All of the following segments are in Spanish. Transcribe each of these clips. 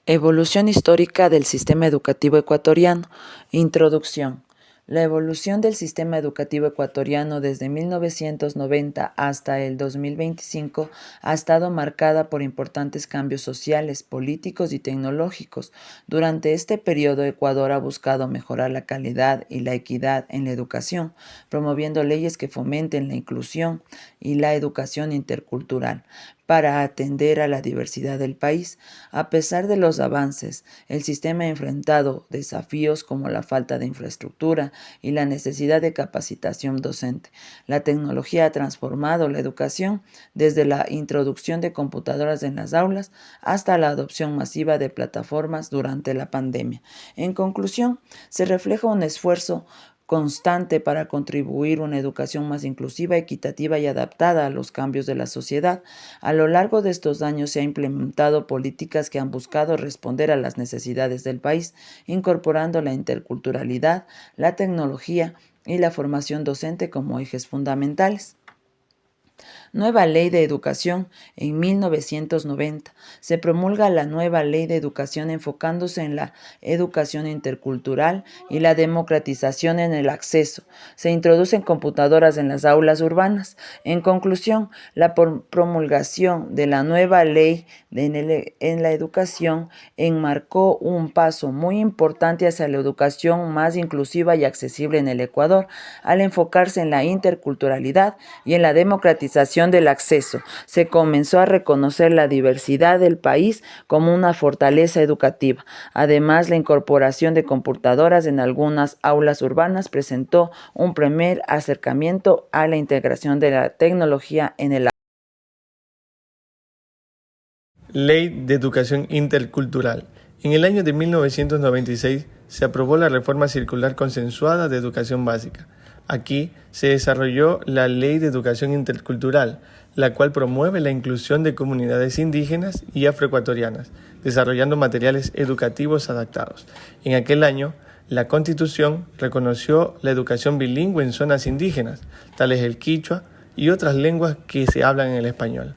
Evolución histórica del sistema educativo ecuatoriano. Introducción. La evolución del sistema educativo ecuatoriano desde 1990 hasta el 2025 ha estado marcada por importantes cambios sociales, políticos y tecnológicos. Durante este periodo, Ecuador ha buscado mejorar la calidad y la equidad en la educación, promoviendo leyes que fomenten la inclusión y la educación intercultural para atender a la diversidad del país. A pesar de los avances, el sistema ha enfrentado desafíos como la falta de infraestructura y la necesidad de capacitación docente. La tecnología ha transformado la educación desde la introducción de computadoras en las aulas hasta la adopción masiva de plataformas durante la pandemia. En conclusión, se refleja un esfuerzo constante para contribuir a una educación más inclusiva, equitativa y adaptada a los cambios de la sociedad. A lo largo de estos años se han implementado políticas que han buscado responder a las necesidades del país, incorporando la interculturalidad, la tecnología y la formación docente como ejes fundamentales. Nueva Ley de Educación en 1990. Se promulga la nueva Ley de Educación enfocándose en la educación intercultural y la democratización en el acceso. Se introducen computadoras en las aulas urbanas. En conclusión, la promulgación de la nueva ley en la educación enmarcó un paso muy importante hacia la educación más inclusiva y accesible en el Ecuador, al enfocarse en la interculturalidad y en la democratización del acceso. Se comenzó a reconocer la diversidad del país como una fortaleza educativa. Además, la incorporación de computadoras en algunas aulas urbanas presentó un primer acercamiento a la integración de la tecnología en el Ley de Educación Intercultural. En el año de 1996 se aprobó la reforma circular consensuada de educación básica. Aquí se desarrolló la Ley de Educación Intercultural, la cual promueve la inclusión de comunidades indígenas y afroecuatorianas, desarrollando materiales educativos adaptados. En aquel año, la Constitución reconoció la educación bilingüe en zonas indígenas, tales el quichua y otras lenguas que se hablan en el español,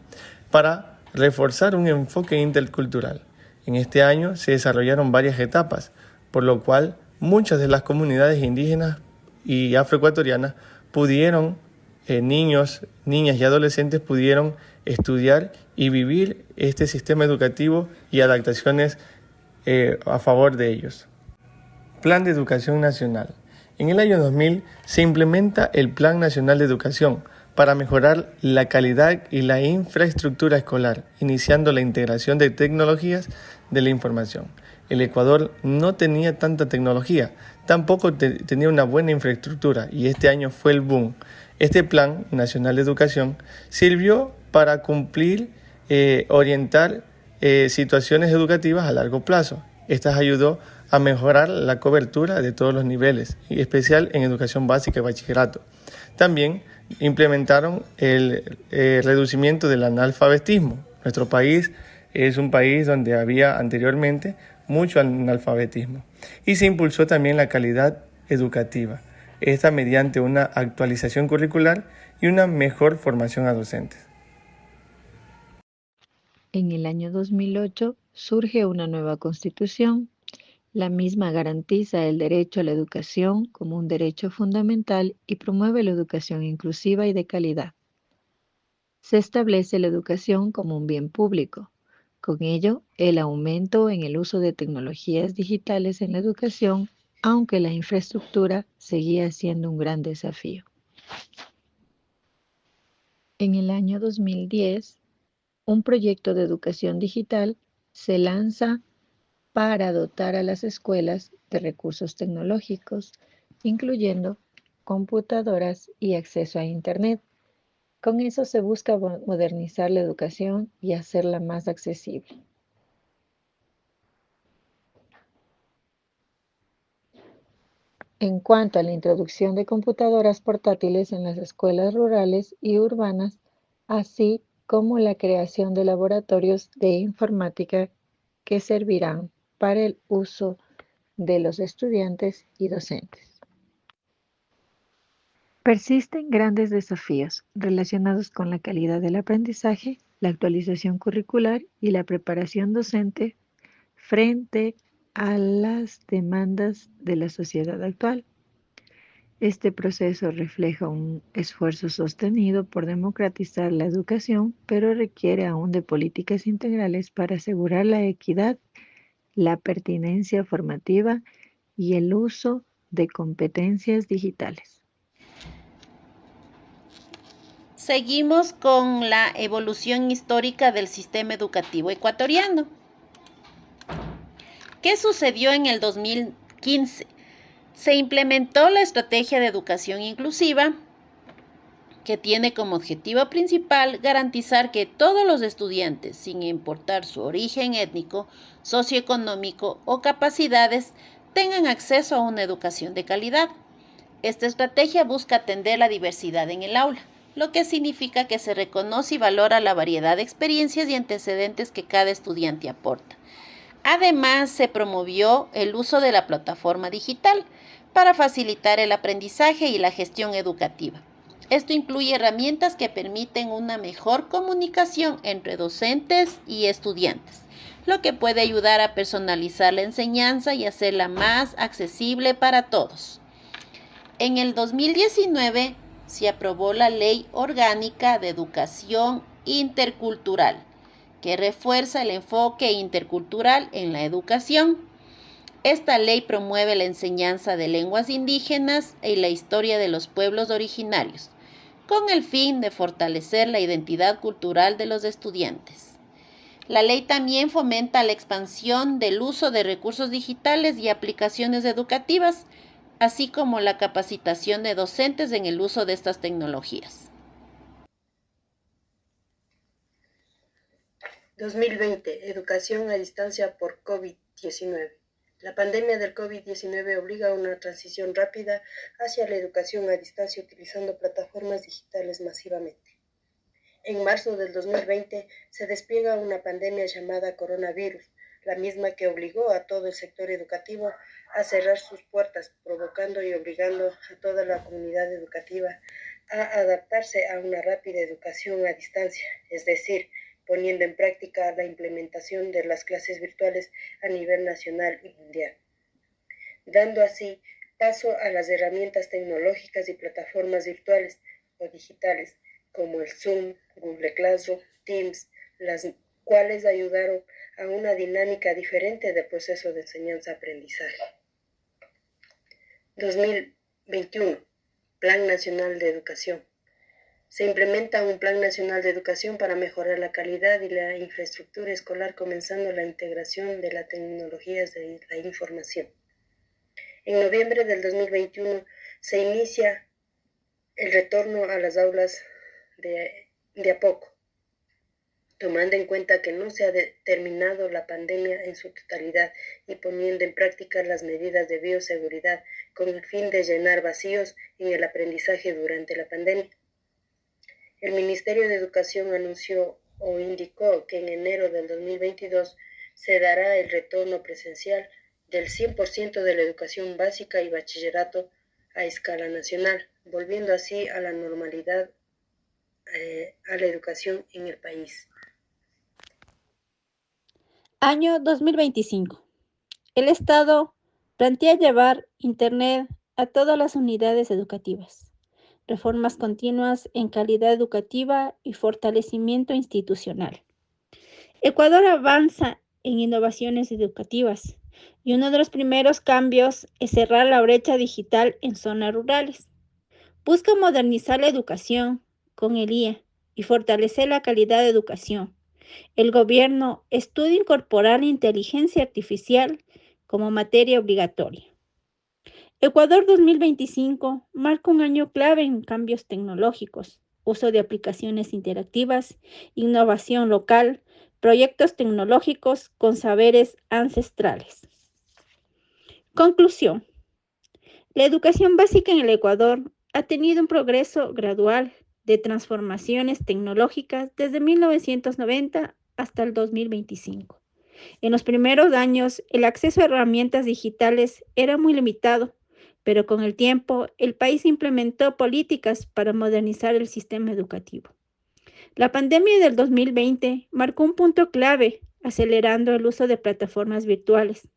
para reforzar un enfoque intercultural. En este año se desarrollaron varias etapas, por lo cual muchas de las comunidades indígenas y afroecuatorianas pudieron, niños, niñas y adolescentes pudieron estudiar y vivir este sistema educativo y adaptaciones a favor de ellos. Plan de Educación Nacional. En el año 2000 se implementa el Plan Nacional de Educación para mejorar la calidad y la infraestructura escolar, iniciando la integración de tecnologías de la información. El Ecuador no tenía tanta tecnología, tampoco tenía una buena infraestructura y este año fue el boom. Este Plan Nacional de Educación sirvió para cumplir, orientar situaciones educativas a largo plazo. Estas ayudó a mejorar la cobertura de todos los niveles, en especial en educación básica y bachillerato. También implementaron el reducimiento del analfabetismo. Nuestro país es un país donde había anteriormente mucho analfabetismo. Y se impulsó también la calidad educativa, esta mediante una actualización curricular y una mejor formación a docentes. En el año 2008 surge una nueva constitución. La misma garantiza el derecho a la educación como un derecho fundamental y promueve la educación inclusiva y de calidad. Se establece la educación como un bien público. Con ello, el aumento en el uso de tecnologías digitales en la educación, aunque la infraestructura seguía siendo un gran desafío. En el año 2010, un proyecto de educación digital se lanza para dotar a las escuelas de recursos tecnológicos, incluyendo computadoras y acceso a Internet. Con eso se busca modernizar la educación y hacerla más accesible. En cuanto a la introducción de computadoras portátiles en las escuelas rurales y urbanas, así como la creación de laboratorios de informática que servirán para el uso de los estudiantes y docentes. Persisten grandes desafíos relacionados con la calidad del aprendizaje, la actualización curricular y la preparación docente frente a las demandas de la sociedad actual. Este proceso refleja un esfuerzo sostenido por democratizar la educación, pero requiere aún de políticas integrales para asegurar la equidad, la pertinencia formativa y el uso de competencias digitales. Seguimos con la evolución histórica del sistema educativo ecuatoriano. ¿Qué sucedió en el 2015? Se implementó la estrategia de educación inclusiva, que tiene como objetivo principal garantizar que todos los estudiantes, sin importar su origen étnico, socioeconómico o capacidades, tengan acceso a una educación de calidad. Esta estrategia busca atender la diversidad en el aula, lo que significa que se reconoce y valora la variedad de experiencias y antecedentes que cada estudiante aporta. Además, se promovió el uso de la plataforma digital para facilitar el aprendizaje y la gestión educativa. Esto incluye herramientas que permiten una mejor comunicación entre docentes y estudiantes, lo que puede ayudar a personalizar la enseñanza y hacerla más accesible para todos. En el 2019 se aprobó la Ley Orgánica de Educación Intercultural, que refuerza el enfoque intercultural en la educación. Esta ley promueve la enseñanza de lenguas indígenas y la historia de los pueblos originarios, con el fin de fortalecer la identidad cultural de los estudiantes. La ley también fomenta la expansión del uso de recursos digitales y aplicaciones educativas, así como la capacitación de docentes en el uso de estas tecnologías. 2020. Educación a distancia por COVID-19. La pandemia del COVID-19 obliga a una transición rápida hacia la educación a distancia utilizando plataformas digitales masivamente. En marzo del 2020 se despliega una pandemia llamada coronavirus, la misma que obligó a todo el sector educativo a cerrar sus puertas, provocando y obligando a toda la comunidad educativa a adaptarse a una rápida educación a distancia, es decir, poniendo en práctica la implementación de las clases virtuales a nivel nacional y mundial, dando así paso a las herramientas tecnológicas y plataformas virtuales o digitales como el Zoom, Google Classroom, Teams, las cuales ayudaron a una dinámica diferente del proceso de enseñanza-aprendizaje. 2021. Plan Nacional de Educación. Se implementa un Plan Nacional de Educación para mejorar la calidad y la infraestructura escolar, comenzando la integración de las tecnologías de la información. En noviembre del 2021 se inicia el retorno a las aulas de a poco, tomando en cuenta que no se ha terminado la pandemia en su totalidad y poniendo en práctica las medidas de bioseguridad con el fin de llenar vacíos en el aprendizaje durante la pandemia. El Ministerio de Educación anunció o indicó que en enero del 2022 se dará el retorno presencial del 100% de la educación básica y bachillerato a escala nacional, volviendo así a la normalidad a la educación en el país. Año 2025. El Estado plantea llevar Internet a todas las unidades educativas, reformas continuas en calidad educativa y fortalecimiento institucional. Ecuador avanza en innovaciones educativas y uno de los primeros cambios es cerrar la brecha digital en zonas rurales. Busca modernizar la educación con el IA y fortalecer la calidad de educación. El gobierno estudia incorporar la inteligencia artificial como materia obligatoria. Ecuador 2025 marca un año clave en cambios tecnológicos, uso de aplicaciones interactivas, innovación local, proyectos tecnológicos con saberes ancestrales. Conclusión. La educación básica en el Ecuador ha tenido un progreso gradual de transformaciones tecnológicas desde 1990 hasta el 2025. En los primeros años, el acceso a herramientas digitales era muy limitado, pero con el tiempo, el país implementó políticas para modernizar el sistema educativo. La pandemia del 2020 marcó un punto clave acelerando el uso de plataformas virtuales.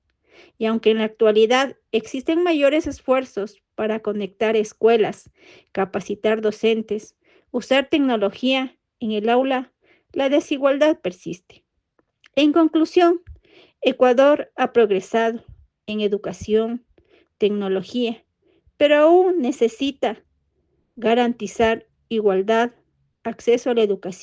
Y aunque en la actualidad existen mayores esfuerzos para conectar escuelas, capacitar docentes, usar tecnología en el aula, la desigualdad persiste. En conclusión, Ecuador ha progresado en educación, tecnología, pero aún necesita garantizar igualdad, acceso a la educación